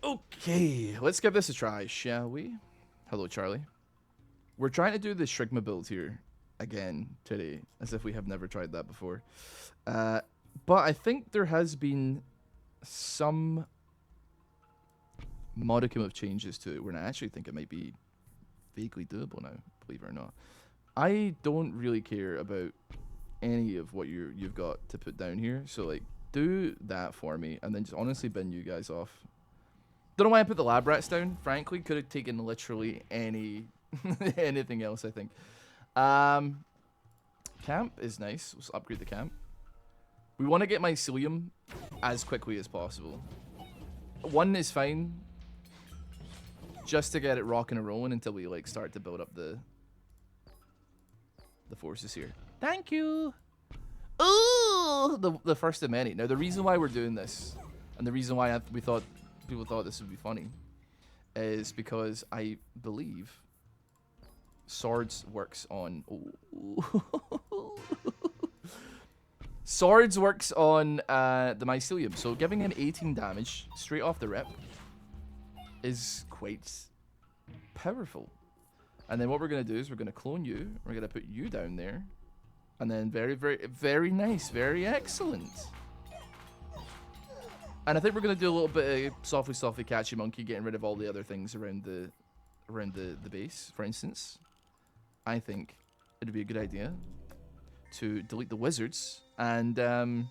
Okay, let's give this a try, shall we? Hello, Charlie. We're trying to do the Shrigma build here again today, as if we have never tried that before. But I think there has been some modicum of changes to it, where I actually think it might be vaguely doable now, believe it or not. I don't really care about any of what you've got to put down here, so like do that for me, and then just honestly bin you guys off. Don't know why I put the lab rats down. Frankly, could have taken literally anything else. I think. Camp is nice. Let's upgrade the camp. We want to get mycelium as quickly as possible. 1 is fine, just to get it rocking and rolling until we like start to build up the forces here. Thank you. Ooh, the first of many. Now the reason why we're doing this, and the reason why people thought this would be funny, is because I believe Swords works on. Swords works on the mycelium, so giving him 18 damage straight off the rip is quite powerful. And then what we're going to do is we're going to clone you. We're going to put you down there. And then very, very, very nice. Very excellent. And I think we're going to do a little bit of softly, softly catchy monkey, getting rid of all the other things around the base. For instance, I think it would be a good idea to delete the wizards and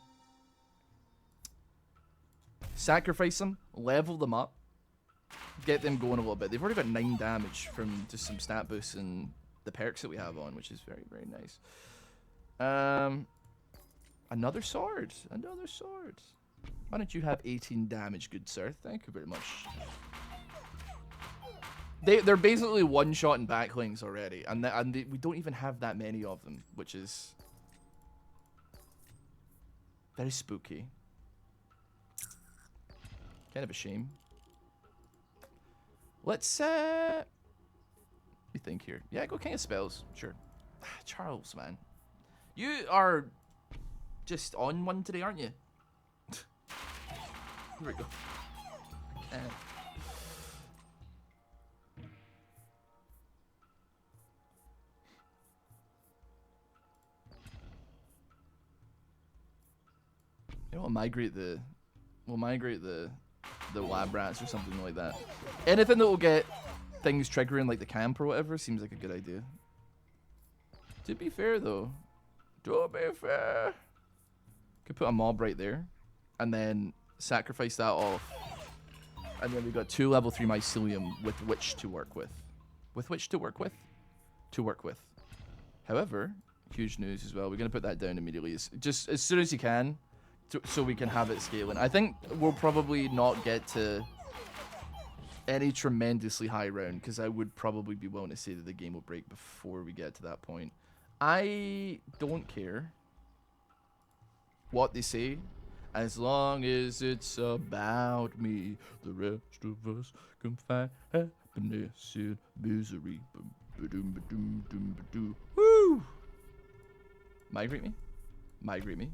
sacrifice them, level them up, get them going a little bit. They've already got 9 damage from just some stat boosts and the perks that we have on, which is very, very nice. Another sword. Another sword. Why don't you have 18 damage, good sir? Thank you very much. They're basically one-shot and backlinks already, and we don't even have that many of them, which is very spooky. Kind of a shame. Let's you think here. Yeah, go King of Spells. Sure. Charles, man. You are just on one today, aren't you? Here we go. Okay. 'We'll migrate the lab rats or something like that. Anything that will get things triggering like the camp or whatever seems like a good idea. To be fair though, could put a mob right there, and then sacrifice that off, and then we got 2 level 3 mycelium with which to work with. However, huge news as well. We're gonna put that down immediately, just as soon as you can, so we can have it scaling. I think we'll probably not get to any tremendously high round, because I would probably be willing to say that the game will break before we get to that point. I don't care what they say, as long as it's about me. The rest of us can find happiness in misery. Woo! Migrate me. Migrate me.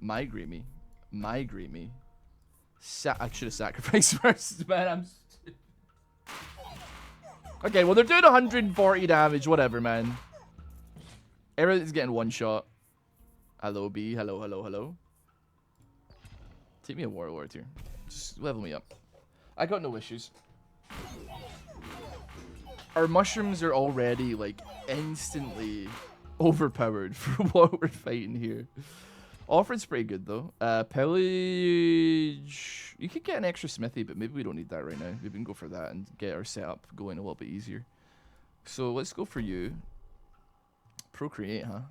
Migrate me. Migrate me. I should have sacrificed first, man. I'm stupid. Okay, well, they're doing 140 damage. Whatever, man. Everything's getting one shot. Hello, B. Hello, hello, hello. Take me a warlord here. Just level me up. I got no issues. Our mushrooms are already, like, instantly overpowered for what we're fighting here. Offred's pretty good, though. Pillage... You could get an extra smithy, but maybe we don't need that right now. Maybe we can go for that and get our setup going a little bit easier. So let's go for you. Procreate, huh?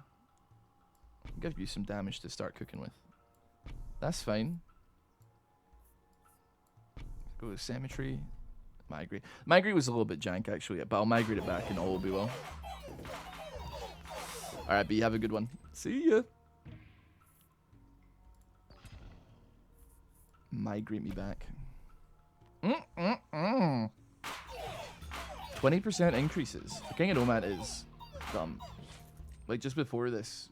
I'll give you some damage to start cooking with. That's fine. Go to Cemetery. Migrate. Migrate was a little bit jank, actually, but I'll migrate it back and all will be well. Alright, B, have a good one. See ya. Migrate me back. 20% increases. The King of Nomad is dumb. Like, just before this,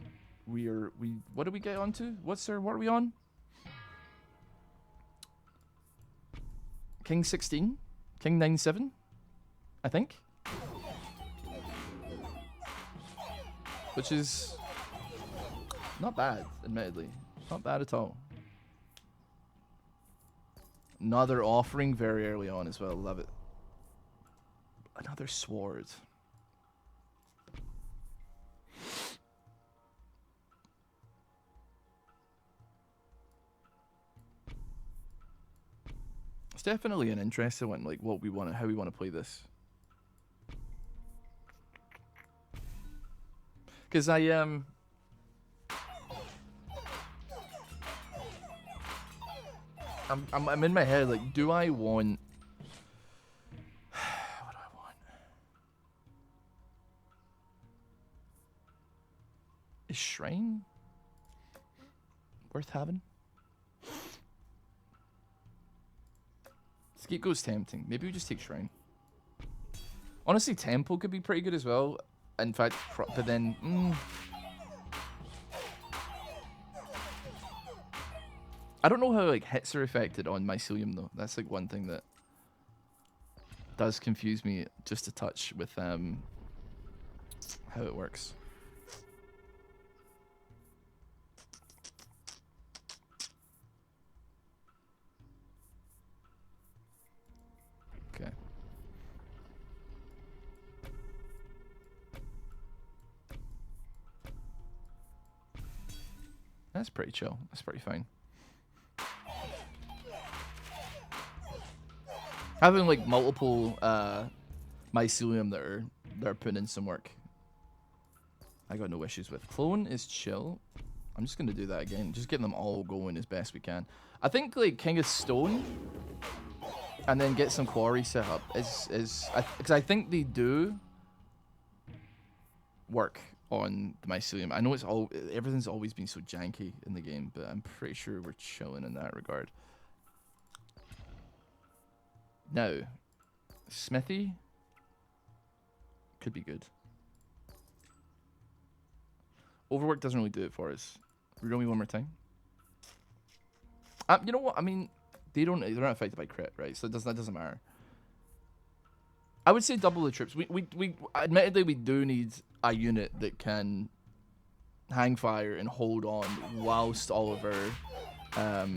what did we get onto? What are we on? King 16? King 9-7? I think. Which is not bad, admittedly. Not bad at all. Another offering very early on as well. Love it. Another sword. It's definitely an interesting one, like what we want, how we want to play this. Because I'm in my head like, do I want? What do I want? Is Shrine worth having? Scapegoat's tempting. Maybe we just take Shrine. Honestly, Temple could be pretty good as well. In fact, but then... I don't know how like hits are affected on Mycelium though. That's like one thing that does confuse me just a touch with how it works. Okay. That's pretty chill. That's pretty fine. Having like multiple Mycelium that are putting in some work. I got no issues with. Clone is chill. I'm just gonna do that again. Just get them all going as best we can. I think like King of Stone and then get some quarry set up is because I think they do work on the Mycelium. I know everything's always been so janky in the game, but I'm pretty sure we're chilling in that regard. Now, Smithy could be good. Overwork doesn't really do it for us. Reroll me one more time. You know what? I mean, they're not affected by crit, right? So that doesn't matter. I would say double the troops. We admittedly we do need a unit that can hang fire and hold on whilst all of our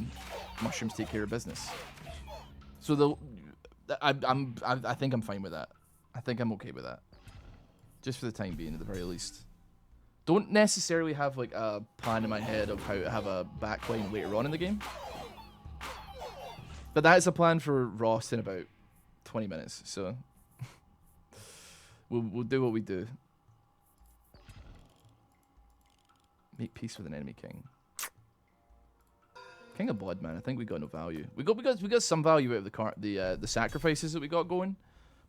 mushrooms take care of business. So I think I'm fine with that. I think I'm okay with that. Just for the time being, at the very least. Don't necessarily have like a plan in my head of how to have a backline later on in the game. But that is a plan for Ross in about 20 minutes, so we'll do what we do. Make peace with an enemy king. King of Blood, man. I think we got no value. We got some value out of the sacrifices that we got going.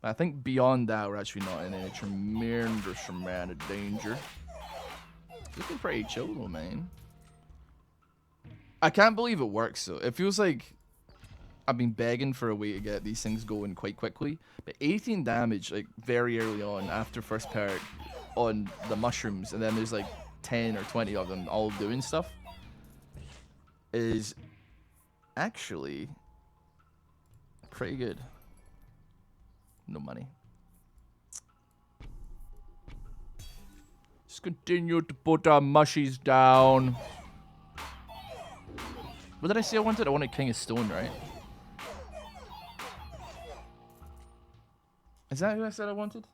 But I think beyond that, we're actually not in any tremendous amount of danger. Looking pretty chill though, man. I can't believe it works though. It feels like I've been begging for a way to get these things going quite quickly. But 18 damage, like very early on after first perk on the mushrooms, and then there's like 10 or 20 of them all doing stuff, is actually pretty good. No money. Just continue to put our mushies down. What did I say I wanted? I wanted King of Stone, right? Is that who I said I wanted?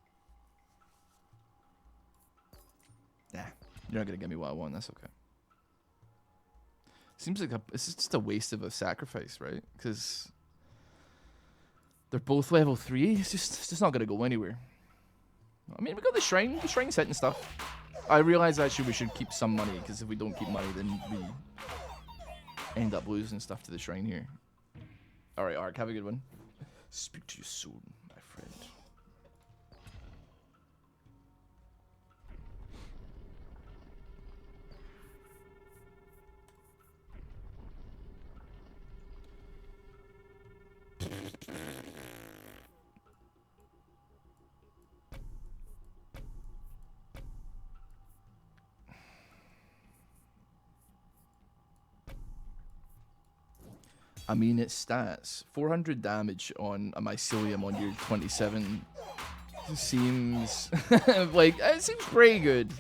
Nah, you're not gonna get me what I want. That's okay. Seems like it's just a waste of a sacrifice, right? Because they're both level 3. It's just not gonna go anywhere. I mean, we got the shrine. The shrine's hitting stuff. I realize actually we should keep some money, because if we don't keep money, then we end up losing stuff to the shrine here. All right, Ark, have a good one. Speak to you soon, my friend. I mean, its stats. 400 damage on a mycelium on your 27 seems like it seems pretty good.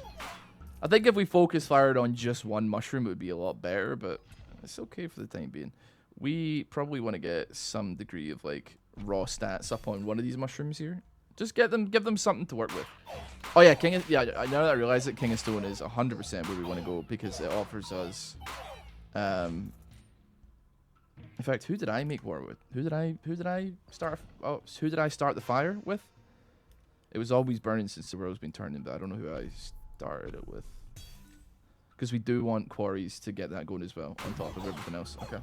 I think if we focus fired on just one mushroom, it would be a lot better, but it's okay for the time being. We probably want to get some degree of like raw stats up on one of these mushrooms here. Just give them something to work with. Oh yeah, now that I realize that King of Stone is 100% where we want to go because it offers us. In fact, who did I make war with? Who did I start? Oh, who did I start the fire with? It was always burning since the world's been turning, but I don't know who I started it with. Because we do want quarries to get that going as well, on top of everything else. Okay.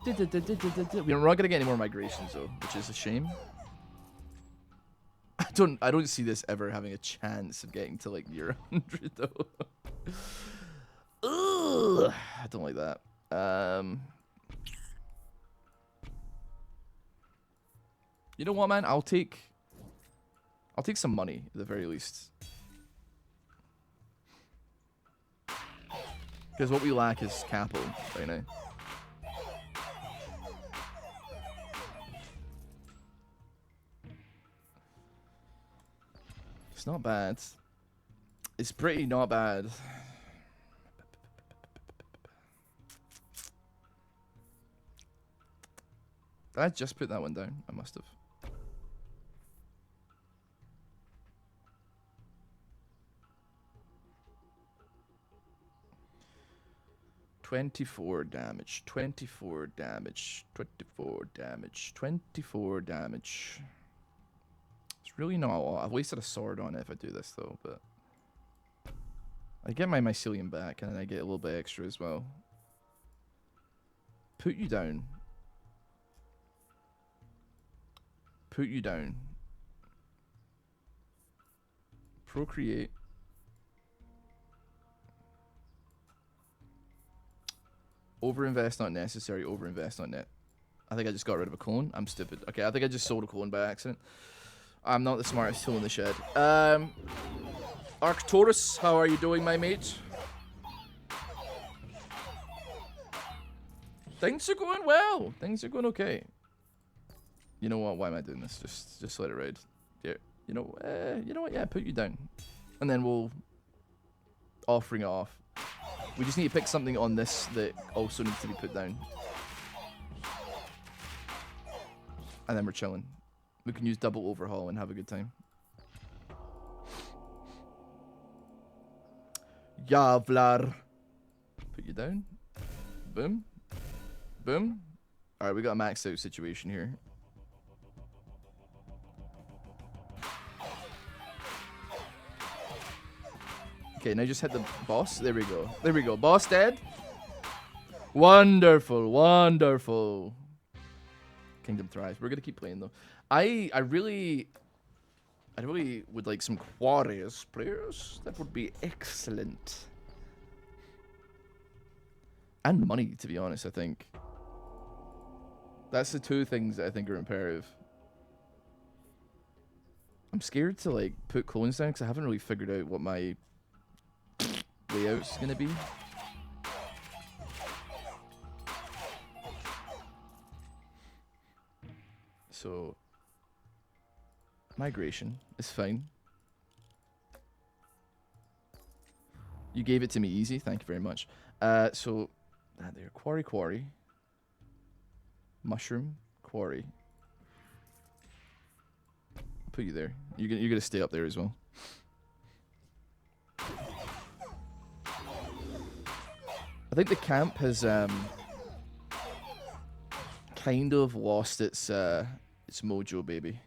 We're not gonna get any more migrations though, which is a shame. I don't see this ever having a chance of getting to like near 100 though. Ugh, I don't like that. You know what, man? I'll take some money at the very least. Because what we lack is capital right now. It's not bad. It's pretty not bad. Did I just put that one down? I must have. "24 damage, 24 damage, 24 damage, 24 damage." It's really not a lot. I've wasted a sword on it if I do this though, but I get my mycelium back and then I get a little bit extra as well. Put you down. Put you down. Procreate. Overinvest not necessary, overinvest not net. I think I just got rid of a clone. I'm stupid. Okay, I think I just sold a clone by accident. I'm not the smartest tool in the shed. Arcturus, how are you doing, my mate? Things are going well. Things are going okay. You know what? Why am I doing this? Just let it ride. Yeah. You know what? Yeah, put you down, and then we'll offering it off. We just need to pick something on this that also needs to be put down, and then we're chilling. We can use double overhaul and have a good time. Yavlar. Put you down. Boom. Boom. Alright, we got a maxed out situation here. Okay, now just hit the boss. There we go. There we go. Boss dead. Wonderful. Wonderful. Kingdom thrives. We're gonna keep playing though. I really would like some quarries, players. That would be excellent. And money, to be honest, I think. That's the two things that I think are imperative. I'm scared to like put clones down because I haven't really figured out what my layout's gonna be. So migration is fine. You gave it to me easy, thank you very much. So there, quarry, mushroom, quarry. I'll put you there. You're gonna stay up there as well. I think the camp has kind of lost its mojo, baby.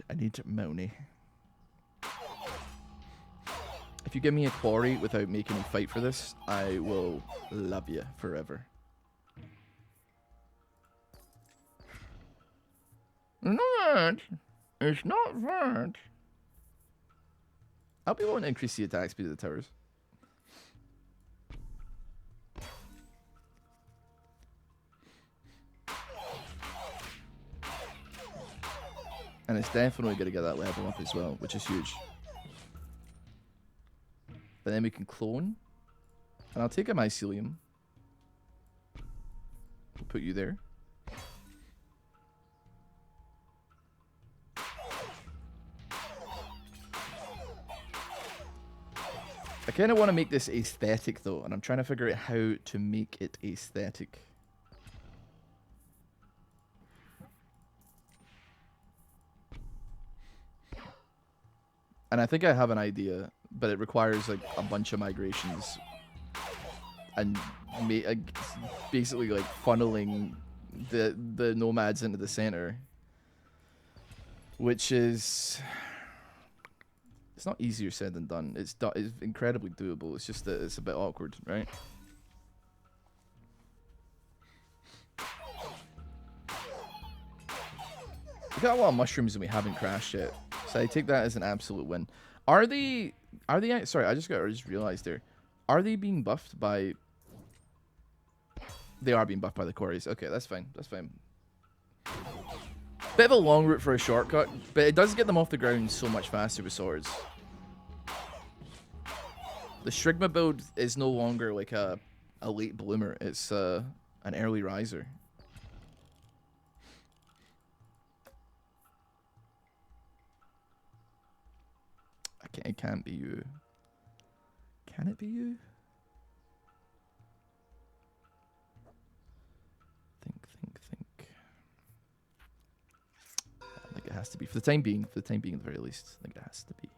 I need money. If you give me a quarry without making me fight for this, I will love you forever. Not. It's not that. I'll be willing to increase the attack speed of the towers. And it's definitely going to get that level up as well, which is huge. But then we can clone. And I'll take a mycelium. We'll put you there. I kind of want to make this aesthetic though, and I'm trying to figure out how to make it aesthetic. And I think I have an idea, but it requires like a bunch of migrations and basically like funneling the nomads into the center, which is, it's not easier said than done. It's incredibly doable. It's just that it's a bit awkward, right? We got a lot of mushrooms and we haven't crashed yet, so I take that as an absolute win. Are they? Sorry, I just realized there. Are they being buffed by? They are being buffed by the quarries. Okay, that's fine. That's fine. Bit of a long route for a shortcut, but it does get them off the ground so much faster with swords. The Shrigma build is no longer like a late bloomer. It's an early riser. It can't be you. Can it be you? Think. I think it has to be. For the time being, at the very least, I think it has to be.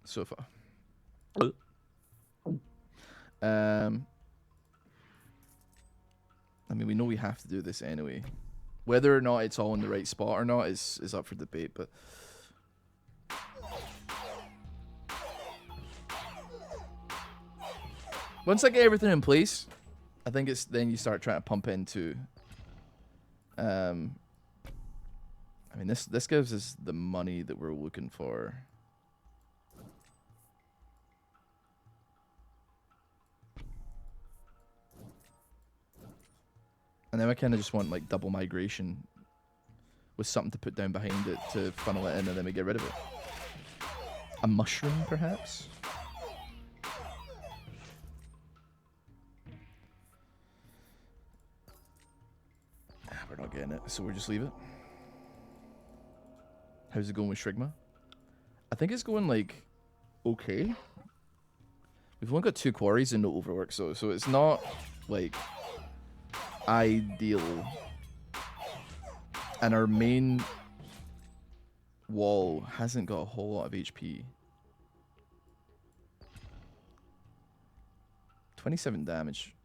So far. I mean, we know we have to do this anyway. Whether or not it's all in the right spot or not is up for debate, but... Once I get everything in place, I think it's then you start trying to pump into... I mean, this gives us the money that we're looking for. And then I kind of just want like double migration with something to put down behind it to funnel it in, and then we get rid of it. A mushroom, perhaps? We're not getting it, so we'll just leave it. How's it going with Shrigma? I think it's going like okay. We've only got 2 quarries and no overwork, so it's not like ideal, and our main wall hasn't got a whole lot of HP. 27 damage.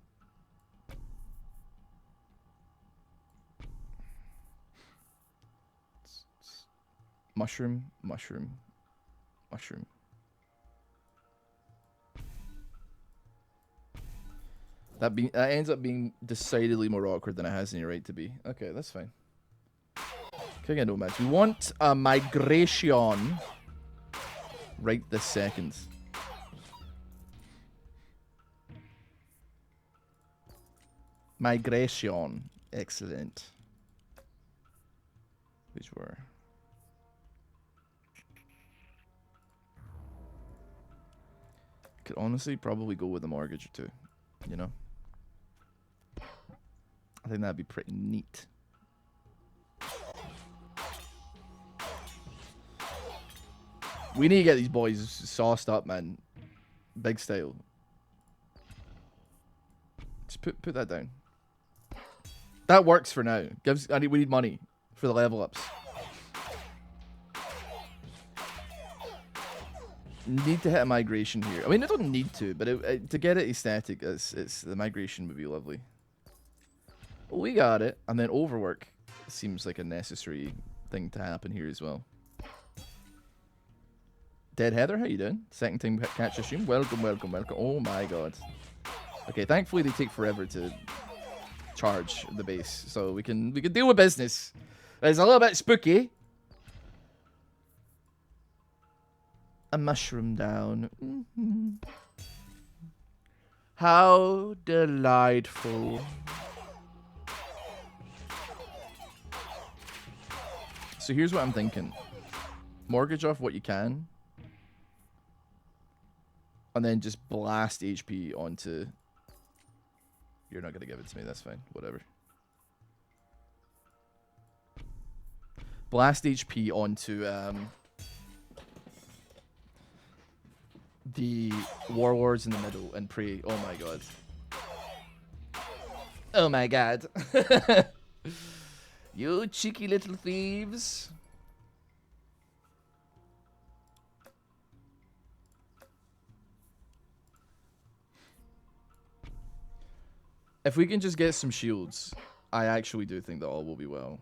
Mushroom. That ends up being decidedly more awkward than it has any right to be. Okay, that's fine. King of Nomads. We want a migration right this second. Migration. Excellent. Which were... Could honestly probably go with a mortgage or two, you know? I think that'd be pretty neat. We need to get these boys sauced up, man. Big style. Just put that down. That works for now. We need money for the level ups. Need to hit a migration here. I mean, I don't need to, but to get it aesthetic, the migration would be lovely. We got it. And then overwork seems like a necessary thing to happen here as well. Dead Heather, how you doing? Second time catch a stream. Welcome. Oh my god. Okay, thankfully they take forever to charge the base, so we can deal with business. It's a little bit spooky. A mushroom down. How delightful. So here's what I'm thinking. Mortgage off what you can. And then just blast HP onto... You're not going to give it to me, that's fine. Whatever. Blast HP onto the warlords in the middle and pray. Oh my god. Oh my god. You cheeky little thieves. If we can just get some shields, I actually do think that all will be well.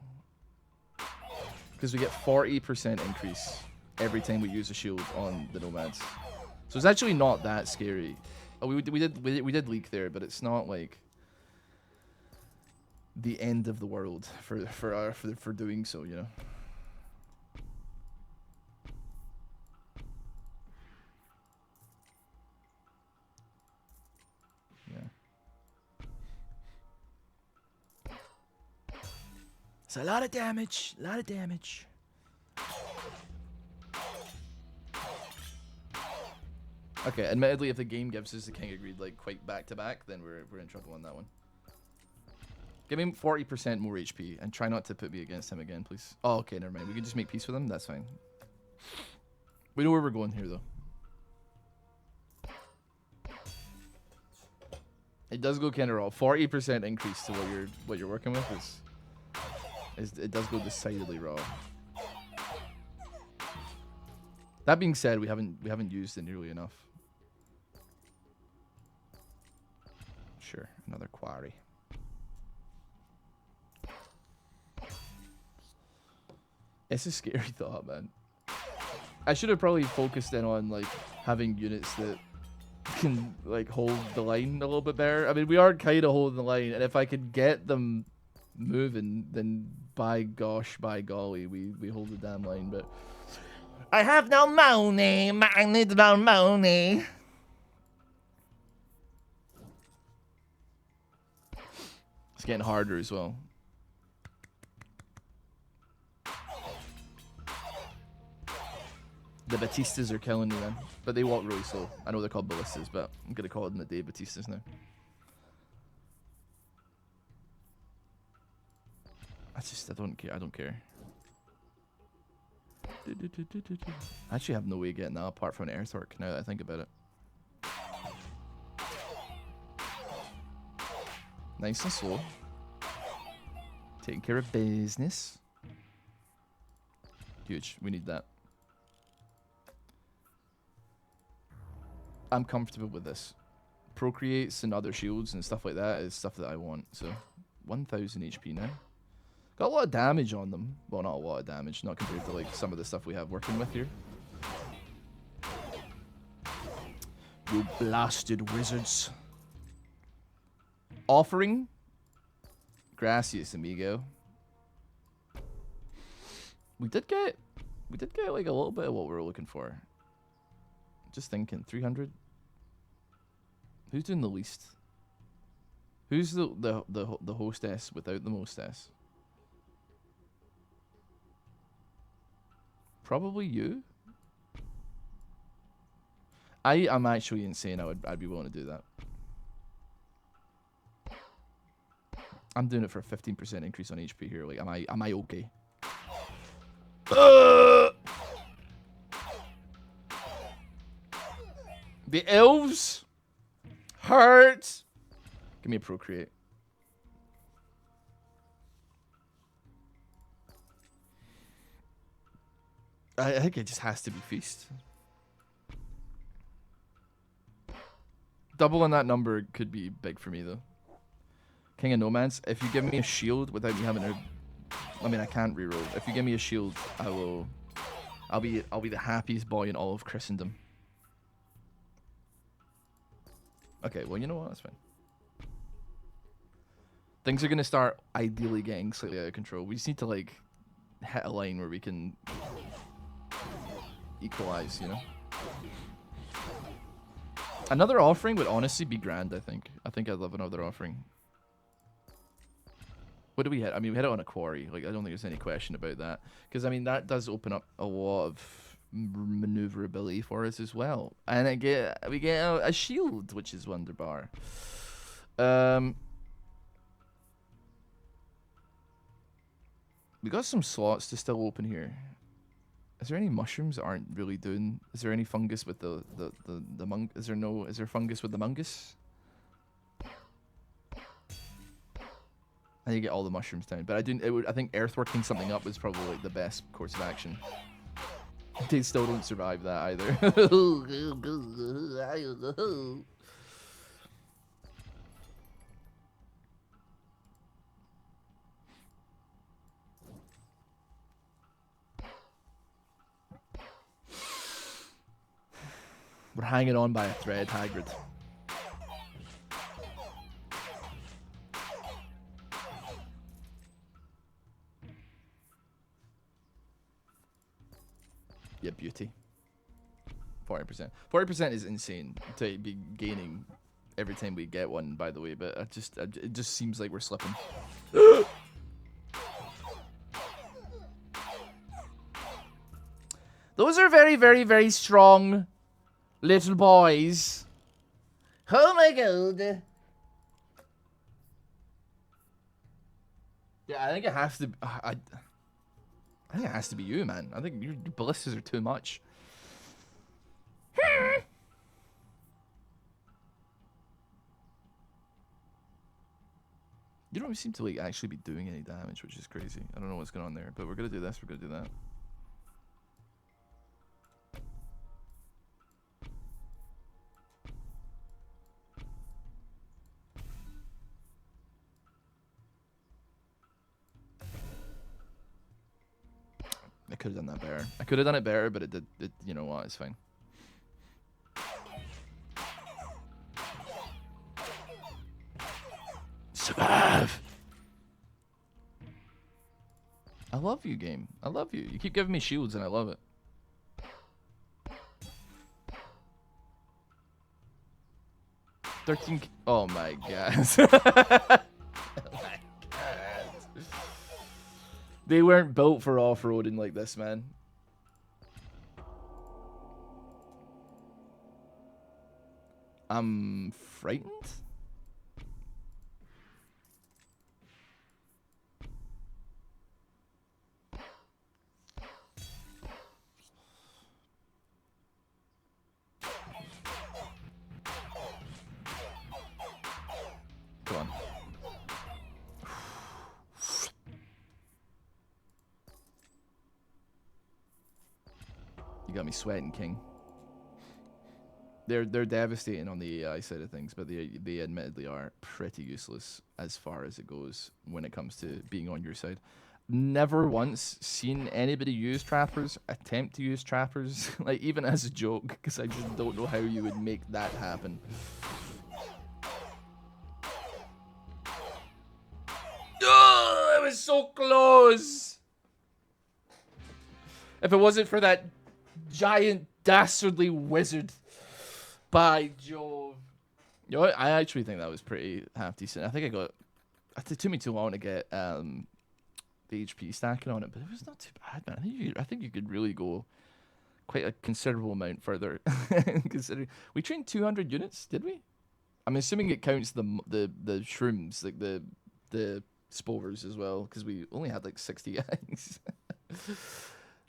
Because we get 40% increase every time we use a shield on the nomads. So it's actually not that scary. Oh, we did leak there, but it's not like the end of the world for doing so, you know. Yeah. It's a lot of damage. A lot of damage. Okay, admittedly, if the game gives us the King of Greed like quite back to back, then we're in trouble on that one. Give him 40% more HP and try not to put me against him again, please. Oh, okay, never mind. We can just make peace with him. That's fine. We know where we're going here, though. It does go kind of raw. 40% increase to what you're working with is it does go decidedly raw. That being said, we haven't used it nearly enough. Sure, another quarry. It's a scary thought, man. I should have probably focused in on like having units that can like hold the line a little bit better. I mean, we are kind of holding the line, and if I could get them moving, then by gosh, by golly, we hold the damn line. But I have no money. I need no money. It's getting harder as well. The Batistas are killing me, man. But they walk really slow. I know they're called ballistas, but I'm gonna call them the day Batistas now. I don't care. I don't care. I actually have no way of getting that apart from an air torque now that I think about it. Nice and slow. Taking care of business. Huge. We need that. I'm comfortable with this. Procreates and other shields and stuff like that is stuff that I want. So 1000 HP now. Got a lot of damage on them. Well, not a lot of damage, not compared to like some of the stuff we have working with here. You blasted wizards. Offering. Gracias, amigo. We did get like a little bit of what we were looking for. Just thinking, 300. Who's doing the least? Who's the hostess without the mostess? Probably you. I am actually insane. I'd be willing to do that. I'm doing it for a 15% increase on HP here. Like, am I okay? The elves hurt. Give me a procreate. I think it just has to be feast. Double on that number could be big for me though. King of Nomads. If you give me a shield without me having to, I mean I can't reroll. If you give me a shield, I'll be the happiest boy in all of Christendom. Okay, well you know what? That's fine. Things are gonna start ideally getting slightly out of control. We just need to like hit a line where we can equalize, you know? Another offering would honestly be grand, I think. I think I'd love another offering. What do we hit? I mean, we hit it on a quarry. Like, I don't think there's any question about that. Because, I mean, that does open up a lot of maneuverability for us as well. And we get a shield, which is wonderbar. We got some slots to still open here. Is there any mushrooms that aren't really doing? Is there any fungus with the mung? Is there fungus with the mungus? I need to get all the mushrooms down, but I think earthworking something up is probably like the best course of action. They still don't survive that either. We're hanging on by a thread, Hagrid. Yeah, beauty. 40%. 40% is insane to be gaining every time we get one, by the way, but it just seems like we're slipping. Those are very, very, very strong little boys. Oh my god. Yeah, I think it has to. I think it has to be you, man. I think your ballistas are too much. You don't seem to like actually be doing any damage, which is crazy. I don't know what's going on there, but we're gonna do this. We're gonna do that. I could have done that better. I could have done it better, but it did. You know what? It's fine. Survive. I love you, game. I love you. You keep giving me shields, and I love it. Oh my god. Oh my god. They weren't built for off-roading like this, man. I'm frightened? Come on. You got me sweating, King. They're devastating on the AI side of things, but they admittedly are pretty useless as far as it goes when it comes to being on your side. Never once seen anybody use trappers, attempt to use trappers, like even as a joke, because I just don't know how you would make that happen. Oh, it was so close. If it wasn't for that giant dastardly wizard, by Jove. You know what? I actually think that was pretty half decent. I think it took me too long to get the HP stacking on it, but it was not too bad, man. I think you could really go quite a considerable amount further. Considering we trained 200 units, did we? I'm assuming it counts the shrooms, like the spores as well, because we only had like 60 guys.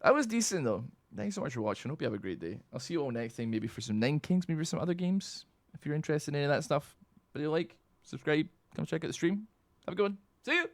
That was decent though. Thanks so much for watching. Hope you have a great day. I'll see you all next time, maybe for some Nine Kings, maybe for some other games. If you're interested in any of that stuff, but you like, subscribe, come check out the stream. Have a good one. See you.